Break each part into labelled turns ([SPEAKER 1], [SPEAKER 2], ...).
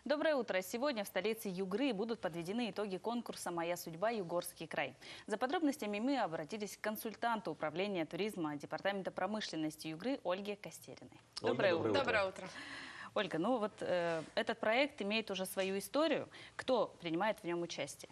[SPEAKER 1] Доброе утро. Сегодня в столице Югры будут подведены итоги конкурса «Моя судьба. Югорский край». За подробностями мы обратились к консультанту управления туризма Департамента промышленности Югры Ольге Костериной.
[SPEAKER 2] Доброе утро.
[SPEAKER 3] Доброе утро.
[SPEAKER 1] Ольга, этот проект имеет уже свою историю. Кто принимает в нем участие?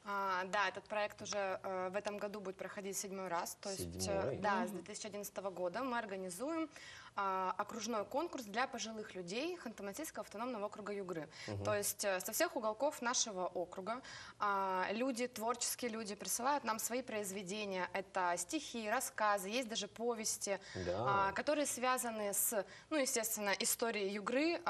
[SPEAKER 3] Да, этот проект уже в этом году будет проходить 7-й раз. То есть, да, с 2011 года мы организуем окружной конкурс для пожилых людей Ханты-Мансийского автономного округа Югры. То есть со всех уголков нашего округа люди, творческие люди присылают нам свои произведения. Это стихи, рассказы, есть даже повести, которые связаны с, ну, естественно, историей Югры,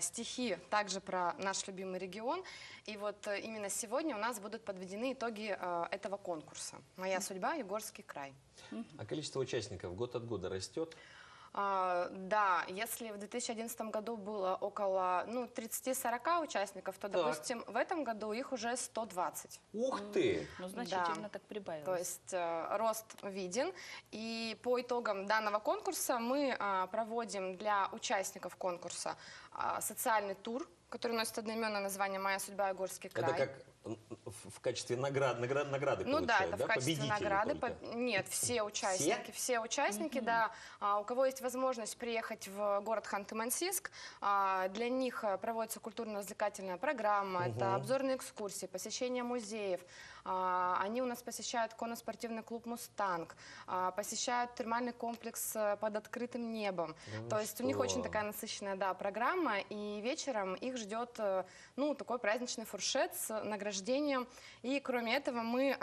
[SPEAKER 3] стихи также про наш любимый регион. И вот именно сегодня у нас будут подведены итоги этого конкурса «Моя судьба. Югорский край».
[SPEAKER 2] А количество участников год от года растет?
[SPEAKER 3] Да, если в 2011 году было около 30-40 участников, то, допустим, в этом году их уже 120.
[SPEAKER 2] Ух ты!
[SPEAKER 1] Ну, значительно так прибавилось.
[SPEAKER 3] То есть рост виден. И по итогам данного конкурса мы проводим для участников конкурса социальный тур, который носит одноименное название «Моя судьба. Югорский край».
[SPEAKER 2] Это как в качестве награды
[SPEAKER 3] Ну да,
[SPEAKER 2] получают,
[SPEAKER 3] это в качестве
[SPEAKER 2] Победители
[SPEAKER 3] награды.
[SPEAKER 2] только?
[SPEAKER 3] Нет, все участники. Все участники, да. У кого есть возможность приехать в город Ханты-Мансийск, для них проводится культурно-развлекательная программа, это обзорные экскурсии, посещение музеев. Они у нас посещают конно-спортивный клуб «Мустанг», посещают термальный комплекс под открытым небом. То есть у них очень такая насыщенная, программа, и вечером их ждет, такой праздничный фуршет с награждением. И кроме этого мы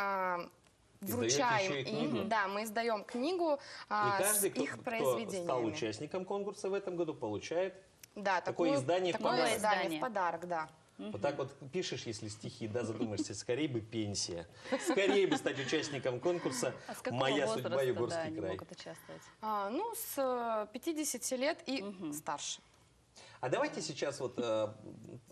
[SPEAKER 3] вручаем им, мы издаем книгу с их произведениями.
[SPEAKER 2] Кто стал участником конкурса в этом году, получает
[SPEAKER 3] такое
[SPEAKER 2] издание в подарок.
[SPEAKER 3] Такое издание в подарок, да.
[SPEAKER 2] Вот так вот пишешь, если стихи, задумаешься, скорее бы пенсия. Скорее бы стать участником конкурса «Моя судьба. Югорский край».
[SPEAKER 1] Могут участвовать?
[SPEAKER 3] С 50 лет и старше.
[SPEAKER 2] А давайте сейчас вот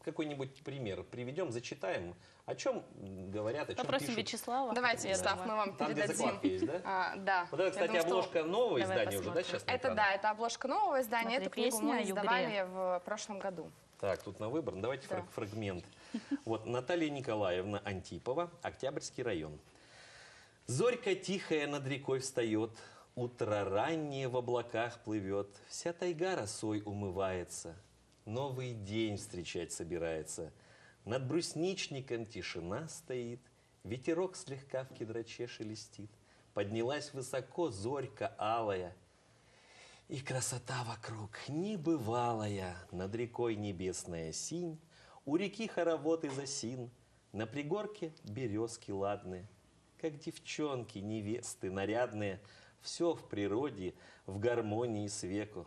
[SPEAKER 2] какой-нибудь пример приведем, зачитаем. О чем говорят, о чем
[SPEAKER 1] Попросим
[SPEAKER 2] пишут.
[SPEAKER 1] Вячеслава.
[SPEAKER 3] Давайте, Вячеслав, мы вам
[SPEAKER 2] Там, где
[SPEAKER 3] передадим.
[SPEAKER 2] закладка есть, да?
[SPEAKER 3] Да.
[SPEAKER 2] Вот это, кстати, обложка нового
[SPEAKER 1] Давай
[SPEAKER 2] издания уже, да,
[SPEAKER 1] посмотрим.
[SPEAKER 2] сейчас на
[SPEAKER 3] Это,
[SPEAKER 2] экранах?
[SPEAKER 3] это обложка нового издания.
[SPEAKER 1] Смотри,
[SPEAKER 3] Эту книгу
[SPEAKER 1] песня о
[SPEAKER 3] мы
[SPEAKER 1] Югре.
[SPEAKER 3] издавали в прошлом году.
[SPEAKER 2] Так, тут на выбор. Давайте фрагмент. Вот, Наталья Николаевна Антипова, Октябрьский район. Зорька тихая над рекой встает, утро раннее в облаках плывет, вся тайга росой умывается, новый день встречать собирается. Над брусничником тишина стоит, ветерок слегка в кедраче шелестит. Поднялась высоко зорька алая, и красота вокруг небывалая. Над рекой небесная синь, у реки хоровод из осин, на пригорке березки ладные, как девчонки, невесты нарядные, все в природе, в гармонии с веку.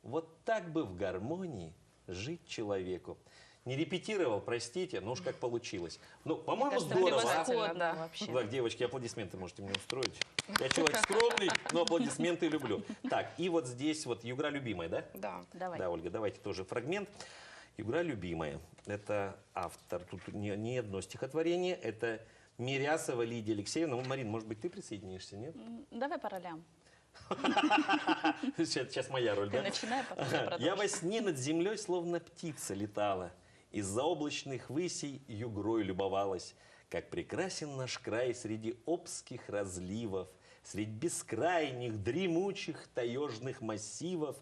[SPEAKER 2] Вот так бы в гармонии жить человеку. Не репетировал, простите, но уж как получилось. Ну, по-моему, здорово.
[SPEAKER 1] Превосходно вообще.
[SPEAKER 2] Так, девочки, аплодисменты можете мне устроить. Я человек скромный, но аплодисменты люблю. Так, и вот здесь вот Югра любимая, да?
[SPEAKER 3] Да.
[SPEAKER 1] Давай.
[SPEAKER 2] Да, Ольга, давайте тоже фрагмент. Югра любимая. Это автор. Тут не одно стихотворение. Это Мирясова Лидия Алексеевна. Ну, Марин, может быть, ты присоединишься, нет?
[SPEAKER 1] Давай по ролям.
[SPEAKER 2] Сейчас моя роль,
[SPEAKER 1] Ты
[SPEAKER 2] да?
[SPEAKER 1] начинай, потом я продолжу.
[SPEAKER 2] Я во сне над землей словно птица летала. Из-за облачных высей Югрой любовалась. Как прекрасен наш край среди обских разливов, среди бескрайних, дремучих, таежных массивов.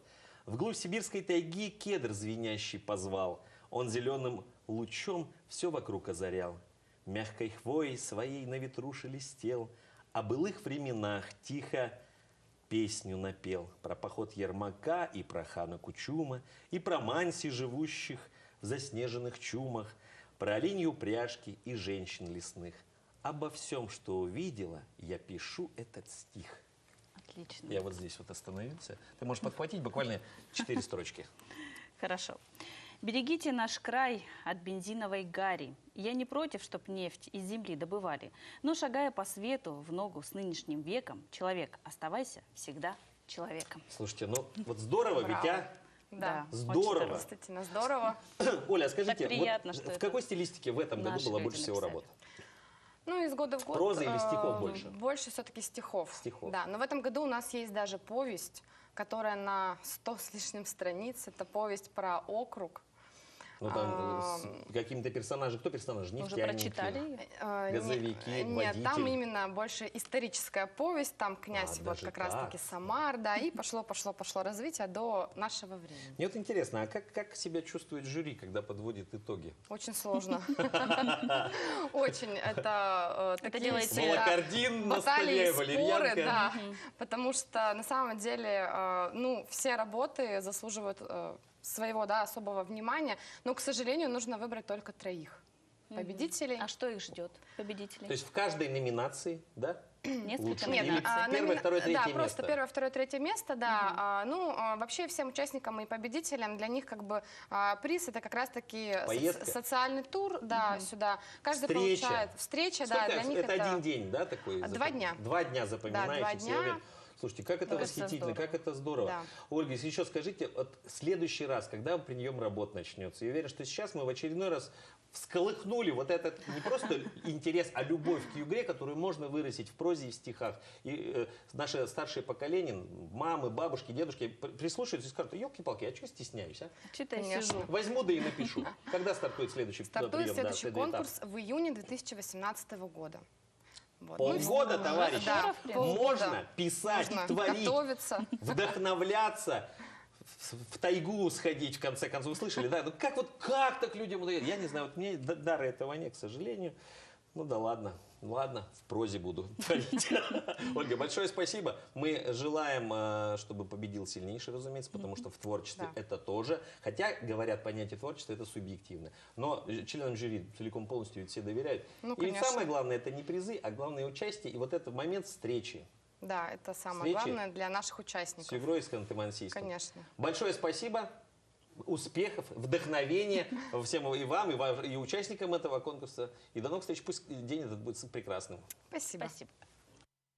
[SPEAKER 2] Вглубь сибирской тайги кедр звенящий позвал. Он зеленым лучом все вокруг озарял. Мягкой хвоей своей на ветру шелестел. О былых временах тихо песню напел. Про поход Ермака и про хана Кучума, и про манси, живущих в заснеженных чумах, про оленью упряжки и женщин лесных. Обо всем, что увидела, я пишу этот стих.
[SPEAKER 1] Отлично.
[SPEAKER 2] Я вот здесь вот остановился. Ты можешь подхватить буквально 4 строчки.
[SPEAKER 1] Хорошо. Берегите наш край от бензиновой гари. Я не против, чтоб нефть из земли добывали. Но шагая по свету в ногу с нынешним веком, человек, оставайся всегда человеком.
[SPEAKER 2] Слушайте, ну вот здорово, ведь, а?
[SPEAKER 3] Да.
[SPEAKER 2] Здорово.
[SPEAKER 3] Действительно здорово.
[SPEAKER 2] Оля, скажите,
[SPEAKER 1] Так приятно,
[SPEAKER 2] вот
[SPEAKER 1] что
[SPEAKER 2] в
[SPEAKER 1] это
[SPEAKER 2] какой стилистике в этом году
[SPEAKER 1] наши
[SPEAKER 2] было
[SPEAKER 1] люди
[SPEAKER 2] больше всего
[SPEAKER 1] написали.
[SPEAKER 2] работы?
[SPEAKER 3] Ну, из года в год.
[SPEAKER 2] Прозы или стихов больше?
[SPEAKER 3] Больше все-таки стихов.
[SPEAKER 2] Стихов.
[SPEAKER 3] Да, но в этом году у нас есть даже повесть, которая на 100 с лишним страниц. Это повесть про округ.
[SPEAKER 2] Ну, там с какими-то персонажами. Кто персонаж?
[SPEAKER 1] Уже
[SPEAKER 2] Нефтяники,
[SPEAKER 1] прочитали?
[SPEAKER 2] газовики,
[SPEAKER 3] Нет,
[SPEAKER 2] водители.
[SPEAKER 3] там именно больше историческая повесть, там князь вот
[SPEAKER 2] даже
[SPEAKER 3] как раз-таки
[SPEAKER 2] так.
[SPEAKER 3] Самар, да, и пошло развитие до нашего времени.
[SPEAKER 2] Мне вот интересно, а как себя чувствует жюри, когда подводит итоги?
[SPEAKER 3] Очень сложно. Очень. Это такие
[SPEAKER 1] делается
[SPEAKER 3] всегда
[SPEAKER 2] Волокордин на
[SPEAKER 3] баталии,
[SPEAKER 2] столе,
[SPEAKER 3] споры,
[SPEAKER 2] валерьянка.
[SPEAKER 3] да. Потому что на самом деле, ну, все работы заслуживают своего, да, особого внимания, но, к сожалению, нужно выбрать только 3 победителей.
[SPEAKER 1] А что их ждет, победителей?
[SPEAKER 2] То есть в каждой номинации, да?
[SPEAKER 1] Несколько
[SPEAKER 2] лучше.
[SPEAKER 1] номинаций?
[SPEAKER 2] Или первое, второе, третье
[SPEAKER 3] да,
[SPEAKER 2] место?
[SPEAKER 3] просто первое, второе, третье место, да. Вообще всем участникам и победителям, для них как бы приз это как раз-таки
[SPEAKER 2] Поездка?
[SPEAKER 3] социальный тур, да, сюда. Каждый
[SPEAKER 2] Встреча.
[SPEAKER 3] получает встреча,
[SPEAKER 2] Сколько?
[SPEAKER 3] да, для них
[SPEAKER 2] это один день, да, такой?
[SPEAKER 3] 2 дня.
[SPEAKER 2] 2 дня запоминаете
[SPEAKER 3] Да, 2
[SPEAKER 2] все
[SPEAKER 3] дня.
[SPEAKER 2] время. Слушайте, как это
[SPEAKER 1] Мне кажется,
[SPEAKER 2] восхитительно,
[SPEAKER 1] здорово.
[SPEAKER 2] как это здорово.
[SPEAKER 3] Да.
[SPEAKER 2] Ольга, если еще скажите, вот в следующий раз, когда прием работ начнется, я уверен, что сейчас мы в очередной раз всколыхнули вот этот не просто интерес, а любовь к игре, которую можно вырастить в прозе и в стихах. И наше старшее поколение, мамы, бабушки, дедушки прислушаются и скажут: елки-палки, я чего стесняюсь, а?
[SPEAKER 1] Что-то я
[SPEAKER 3] Конечно.
[SPEAKER 1] сижу.
[SPEAKER 2] Возьму да и напишу. Когда стартует следующий
[SPEAKER 3] Стартует
[SPEAKER 2] прием?
[SPEAKER 3] следующий
[SPEAKER 2] этап?
[SPEAKER 3] конкурс в июне 2018 года. Вот.
[SPEAKER 2] Полгода,
[SPEAKER 3] Ну,
[SPEAKER 2] товарищи.
[SPEAKER 3] да, полгода.
[SPEAKER 2] Можно писать,
[SPEAKER 3] Нужно
[SPEAKER 2] творить,
[SPEAKER 3] готовиться.
[SPEAKER 2] вдохновляться, в тайгу сходить, в конце концов. Вы слышали, да? Ну как так людям удается? Я не знаю, вот мне дара этого нет, к сожалению. Ну да ладно, в прозе буду творить. Ольга, большое спасибо. Мы желаем, чтобы победил сильнейший, разумеется, потому что в творчестве
[SPEAKER 3] Да.
[SPEAKER 2] это тоже. Хотя, говорят, понятие творчества это субъективно. Но членам жюри целиком полностью ведь все доверяют.
[SPEAKER 3] Ну,
[SPEAKER 2] И ведь
[SPEAKER 3] конечно.
[SPEAKER 2] самое главное, это не призы, а главное участие. И вот этот момент встречи
[SPEAKER 3] Да, это самое
[SPEAKER 2] Встречи
[SPEAKER 3] главное для наших
[SPEAKER 2] с
[SPEAKER 3] участников.
[SPEAKER 2] игрой с Ханты-Мансийском.
[SPEAKER 3] Конечно.
[SPEAKER 2] Большое спасибо. Успехов, вдохновения всем и вам, и участникам этого конкурса. И до новых встреч. Пусть день этот будет прекрасным.
[SPEAKER 3] Спасибо.
[SPEAKER 1] Спасибо.